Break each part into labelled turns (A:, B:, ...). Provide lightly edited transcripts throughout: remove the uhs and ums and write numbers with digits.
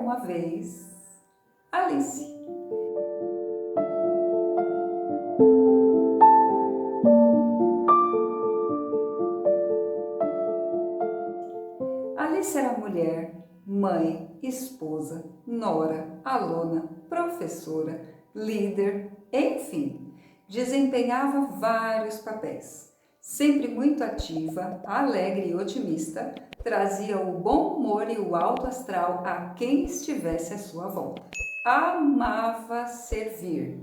A: uma vez Alice. Alice era mulher, mãe, esposa, nora, aluna, professora, líder, enfim, desempenhava vários papéis. Sempre muito ativa, alegre e otimista, trazia o bom humor e o alto astral a quem estivesse à sua volta. Amava servir.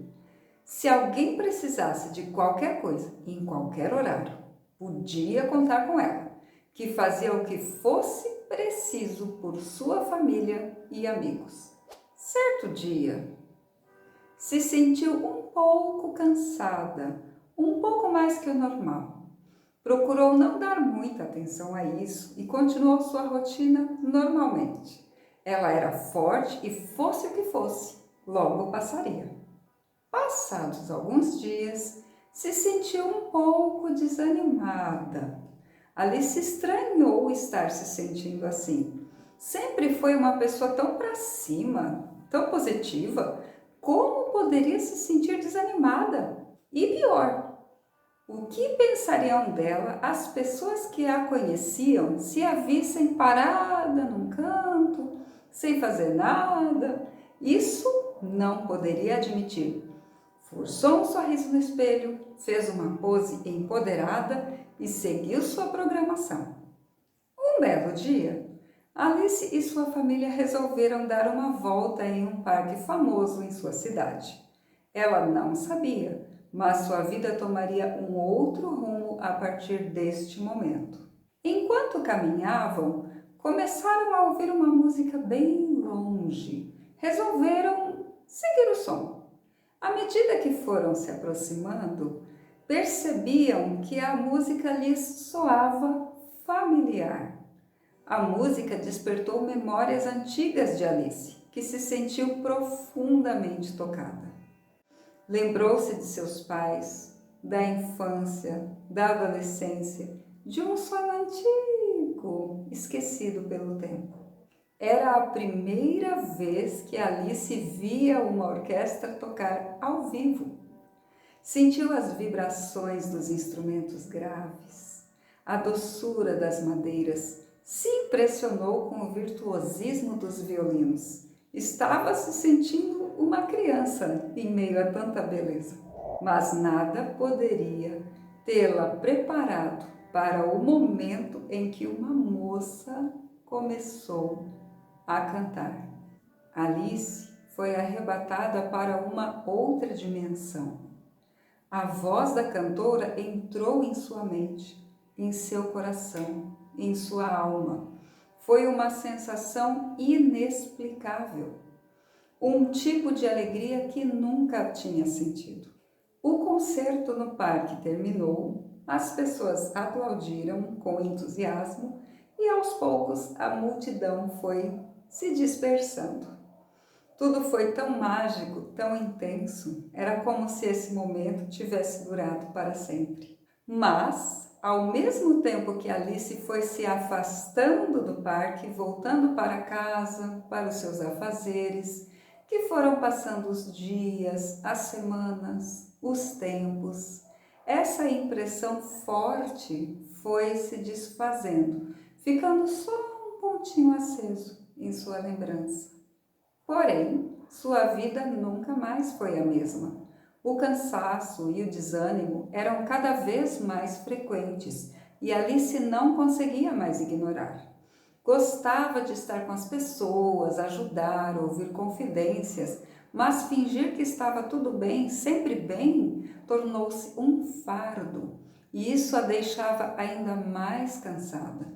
A: Se alguém precisasse de qualquer coisa, em qualquer horário, podia contar com ela, que fazia o que fosse preciso por sua família e amigos. Certo dia, se sentiu um pouco cansada, um pouco mais que o normal. Procurou não dar muita atenção a isso e continuou sua rotina normalmente. Ela era forte e fosse o que fosse, logo passaria. Passados alguns dias, se sentiu um pouco desanimada. Alice estranhou estar se sentindo assim. Sempre foi uma pessoa tão para cima, tão positiva. Como poderia se sentir desanimada? E pior, o que pensariam dela as pessoas que a conheciam se a vissem parada num canto, sem fazer nada? Isso não poderia admitir. Forçou um sorriso no espelho, fez uma pose empoderada e seguiu sua programação. Um belo dia, Alice e sua família resolveram dar uma volta em um parque famoso em sua cidade. Ela não sabia, mas sua vida tomaria um outro rumo a partir deste momento. Enquanto caminhavam, começaram a ouvir uma música bem longe. Resolveram seguir o som. À medida que foram se aproximando, percebiam que a música lhes soava familiar. A música despertou memórias antigas de Alice, que se sentiu profundamente tocada. Lembrou-se de seus pais, da infância, da adolescência, de um sonho antigo, esquecido pelo tempo. Era a primeira vez que Alice via uma orquestra tocar ao vivo. Sentiu as vibrações dos instrumentos graves, a doçura das madeiras, se impressionou com o virtuosismo dos violinos. Estava se sentindo uma criança em meio a tanta beleza, mas nada poderia tê-la preparado para o momento em que uma moça começou a cantar. Alice foi arrebatada para uma outra dimensão. A voz da cantora entrou em sua mente, em seu coração, em sua alma. Foi uma sensação inexplicável, um tipo de alegria que nunca tinha sentido. O concerto no parque terminou, as pessoas aplaudiram com entusiasmo e aos poucos a multidão foi se dispersando. Tudo foi tão mágico, tão intenso, era como se esse momento tivesse durado para sempre. Mas, ao mesmo tempo que Alice foi se afastando do parque, voltando para casa, para os seus afazeres, que foram passando os dias, as semanas, os tempos, essa impressão forte foi se desfazendo, ficando só um pontinho aceso em sua lembrança. Porém, sua vida nunca mais foi a mesma. O cansaço e o desânimo eram cada vez mais frequentes e Alice não conseguia mais ignorar. Gostava de estar com as pessoas, ajudar, ouvir confidências, mas fingir que estava tudo bem, sempre bem, tornou-se um fardo e isso a deixava ainda mais cansada.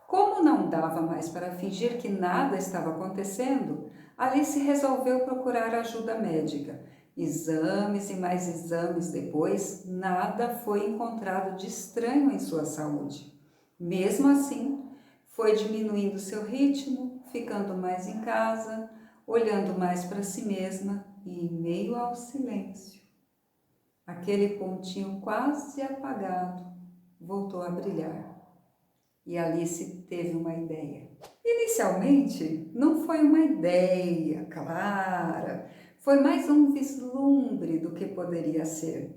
A: Como não dava mais para fingir que nada estava acontecendo, Alice resolveu procurar ajuda médica. Exames e mais exames depois, nada foi encontrado de estranho em sua saúde. Mesmo assim, foi diminuindo seu ritmo, ficando mais em casa, olhando mais para si mesma e em meio ao silêncio. Aquele pontinho quase apagado voltou a brilhar. E Alice teve uma ideia. Inicialmente, não foi uma ideia clara, foi mais um vislumbre do que poderia ser.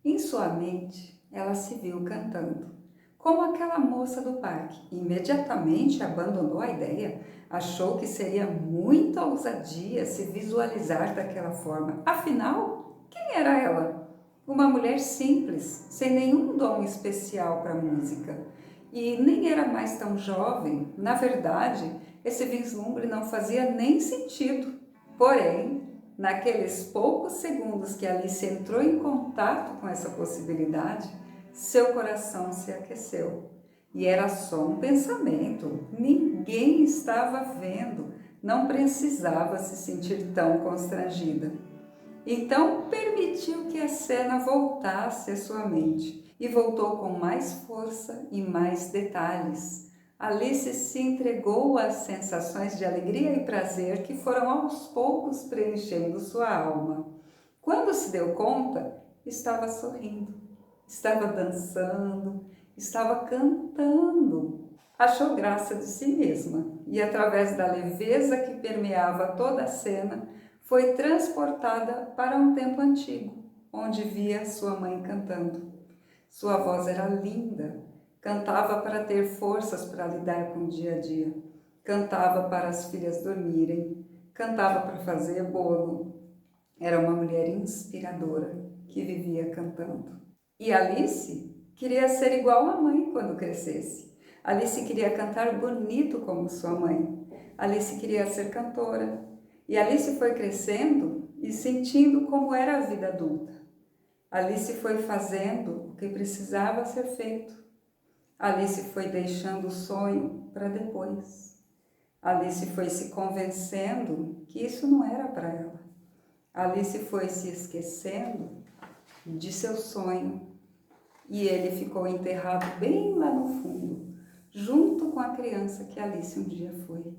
A: Em sua mente, ela se viu cantando, como aquela moça do parque. Imediatamente abandonou a ideia, achou que seria muita ousadia se visualizar daquela forma. Afinal, quem era ela? Uma mulher simples, sem nenhum dom especial para a música. E nem era mais tão jovem. Na verdade, esse vislumbre não fazia nem sentido. Porém, naqueles poucos segundos que Alice entrou em contato com essa possibilidade, seu coração se aqueceu. E era só um pensamento, ninguém estava vendo, não precisava se sentir tão constrangida. Então permitiu que a cena voltasse à sua mente e voltou com mais força e mais detalhes. Alice se entregou às sensações de alegria e prazer que foram aos poucos preenchendo sua alma. Quando se deu conta, estava sorrindo, estava dançando, estava cantando. Achou graça de si mesma e, através da leveza que permeava toda a cena, foi transportada para um tempo antigo, onde via sua mãe cantando. Sua voz era linda, cantava para ter forças para lidar com o dia a dia, cantava para as filhas dormirem, cantava para fazer bolo. Era uma mulher inspiradora que vivia cantando. E Alice queria ser igual à mãe quando crescesse. Alice queria cantar bonito como sua mãe. Alice queria ser cantora. E Alice foi crescendo e sentindo como era a vida adulta. Alice foi fazendo o que precisava ser feito. Alice foi deixando o sonho para depois. Alice foi se convencendo que isso não era para ela. Alice foi se esquecendo de seu sonho e ele ficou enterrado bem lá no fundo, junto com a criança que Alice um dia foi.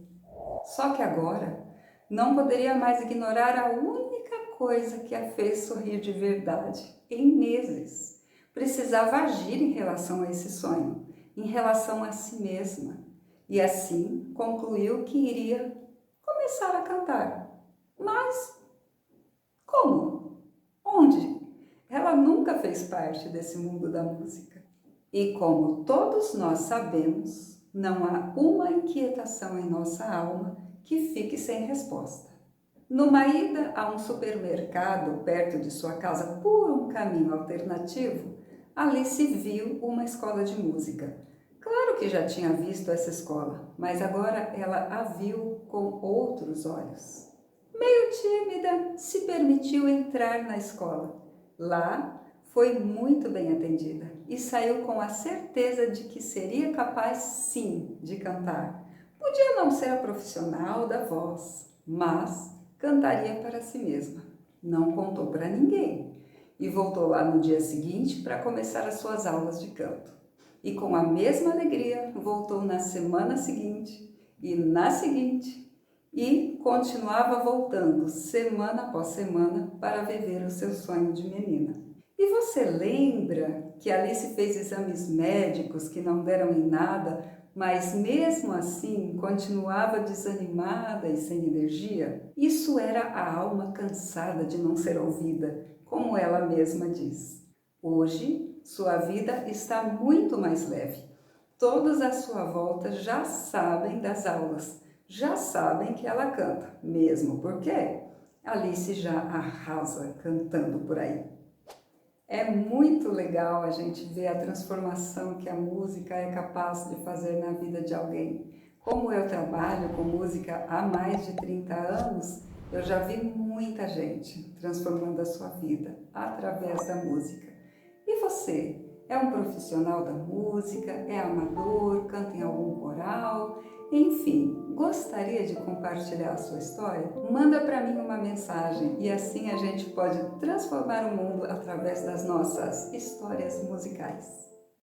A: Só que agora não poderia mais ignorar a única coisa que a fez sorrir de verdade em meses. Precisava agir em relação a esse sonho, em relação a si mesma. E assim concluiu que iria começar a cantar. Mas como? Onde? Ela nunca fez parte desse mundo da música. E como todos nós sabemos, não há uma inquietação em nossa alma que fique sem resposta. Numa ida a um supermercado perto de sua casa por um caminho alternativo, Alice viu uma escola de música. Claro que já tinha visto essa escola, mas agora ela a viu com outros olhos. Meio tímida, se permitiu entrar na escola. Lá, foi muito bem atendida e saiu com a certeza de que seria capaz, sim, de cantar. Podia não ser a profissional da voz, mas cantaria para si mesma. Não contou para ninguém e voltou lá no dia seguinte para começar as suas aulas de canto. E com a mesma alegria voltou na semana seguinte e na seguinte e continuava voltando semana após semana para viver o seu sonho de menina. E você lembra que Alice fez exames médicos que não deram em nada, mas mesmo assim continuava desanimada e sem energia? Isso era a alma cansada de não ser ouvida, como ela mesma diz. Hoje, sua vida está muito mais leve. Todos à sua volta já sabem das aulas, já sabem que ela canta, mesmo porque Alice já arrasa cantando por aí. É muito legal a gente ver a transformação que a música é capaz de fazer na vida de alguém. Como eu trabalho com música há mais de 30 anos, eu já vi muita gente transformando a sua vida através da música. E você? É um profissional da música? É amador? Canta em algum coral? Enfim, gostaria de compartilhar a sua história? Manda para mim uma mensagem e assim a gente pode transformar o mundo através das nossas histórias musicais.